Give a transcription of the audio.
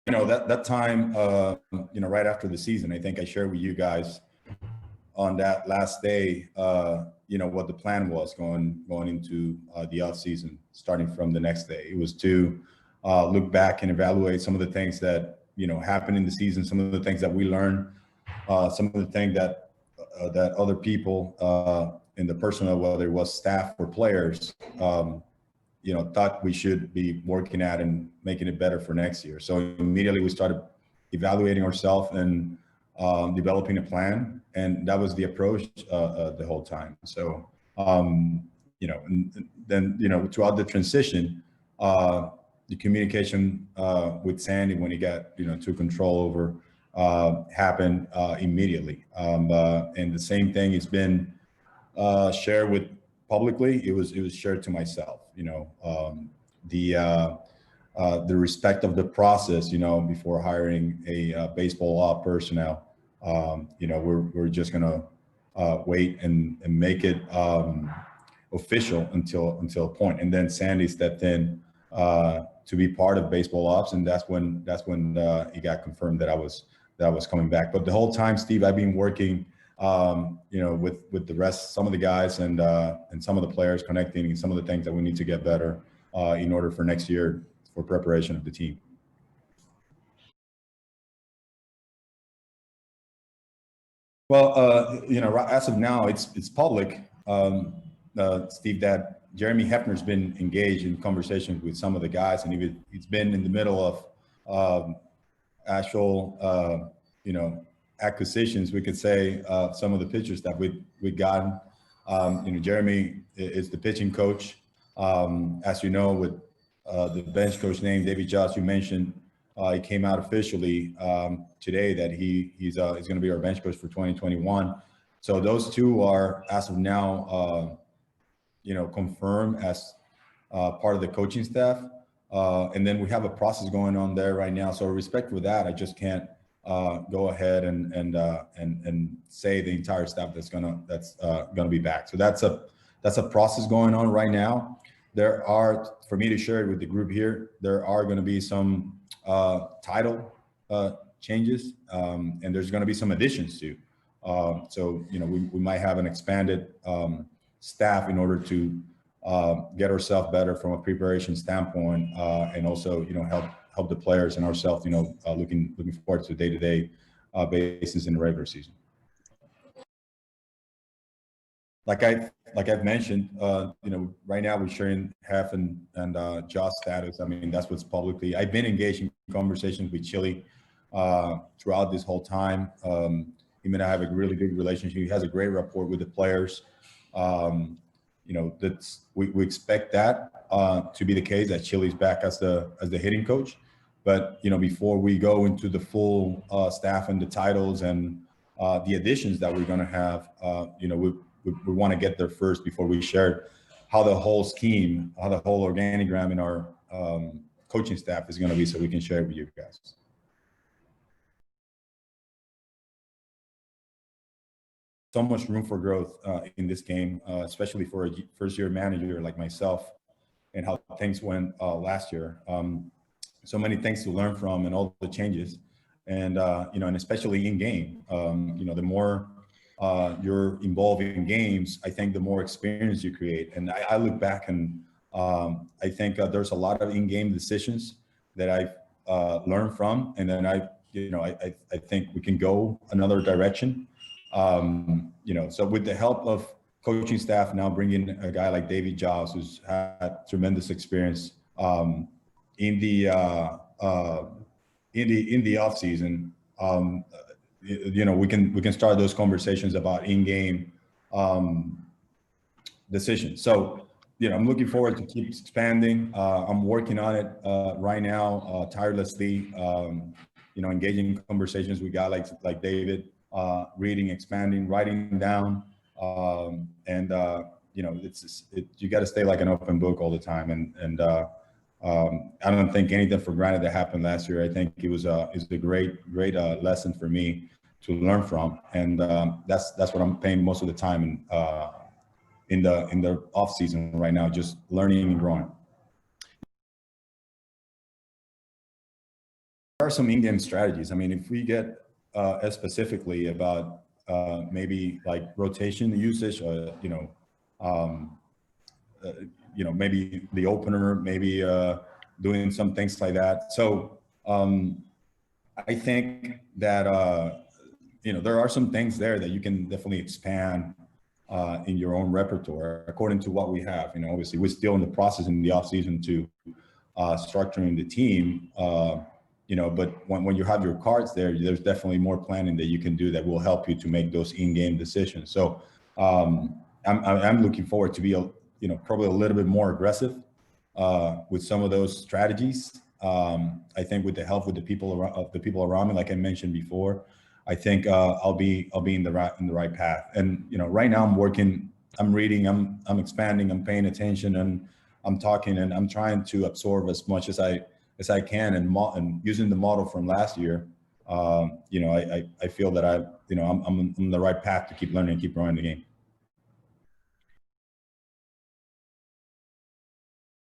that time, right after the season, I think I shared with you guys on that last day, what the plan was going into the off season, starting from the next day. It was to look back and evaluate some of the things that happened in the season, some of the things that we learned, some of the things that other people in the personnel, whether it was staff or players, thought we should be working at and making it better for next year. So immediately we started evaluating ourselves and developing a plan, and that was the approach the whole time. So and then throughout the transition, the communication with Sandy when he got took control over happened immediately, and the same thing has been shared with publicly. It was shared to myself. The respect of the process, before hiring a baseball op personnel. We're just gonna wait and make it official until a point. And then Sandy stepped in to be part of baseball ops, and that's when it got confirmed that I was coming back. But the whole time, Steve, I've been working with the rest, some of the guys and some of the players, connecting and some of the things that we need to get better in order for next year for preparation of the team. Well, as of now, it's public, Steve, that Jeremy Hefner's been engaged in conversations with some of the guys, and he's been in the middle of actual, acquisitions, we could say, some of the pitchers that we've gotten. Jeremy is the pitching coach. As you know, with the bench coach named David Joss, you mentioned, he came out officially today that he's going to be our bench coach for 2021. So those two are, as of now, confirmed as part of the coaching staff. And then we have a process going on there right now. So respect for that, I just can't go ahead and say the entire staff that's gonna be back. So that's a process going on right now. There are, for me to share it with the group here, there are going to be some title changes, and there's going to be some additions too. So we might have an expanded staff in order to get ourselves better from a preparation standpoint, and also help the players and ourselves looking forward to day-to-day basis in the regular season. Like I've mentioned, right now we're sharing Hef and Josh status. I mean, that's what's publicly. I've been engaged in conversations with Chile throughout this whole time. Him and I have a really good relationship. He has a great rapport with the players. That's we expect that to be the case, that Chile's back as the hitting coach. But before we go into the full staff and the titles and the additions that we're going to have, we want to get there first before we share how the whole scheme, how the whole organigram in our coaching staff is going to be, so we can share it with you guys. So much room for growth in this game, especially for a first-year manager like myself, and how things went last year. So many things to learn from, and all the changes, and and especially in game. The more you're involved in games, I think the more experience you create. And I look back and I think there's a lot of in-game decisions that I've learned from, and then I think we can go another direction. So with the help of coaching staff, now bringing a guy like David Giles, who's had tremendous experience in the off season, we can start those conversations about in-game decisions. So I'm looking forward to keep expanding. I'm working on it right now, tirelessly. Engaging in conversations with guys like David, reading, expanding, writing down, and you got to stay like an open book all the time. And I don't think anything for granted that happened last year. I think it was a great lesson for me to learn from, and that's what I'm paying most of the time in the off season right now, just learning and growing. are some in-game strategies. I mean, if we get as specifically about maybe like rotation usage, or maybe the opener, maybe doing some things like that. So I think that there are some things there that you can definitely expand in your own repertoire according to what we have. Obviously we're still in the process in the off season to structuring the team. But when you have your cards there, there's definitely more planning that you can do that will help you to make those in-game decisions. So I'm looking forward to be probably a little bit more aggressive with some of those strategies. I think with the help with the people around me, like I mentioned before, I think I'll be in the right path. And right now I'm working, I'm reading, I'm expanding, I'm paying attention, and I'm talking, and I'm trying to absorb as much as I can, and using the model from last year. I feel that I'm on the right path to keep learning and keep growing the game.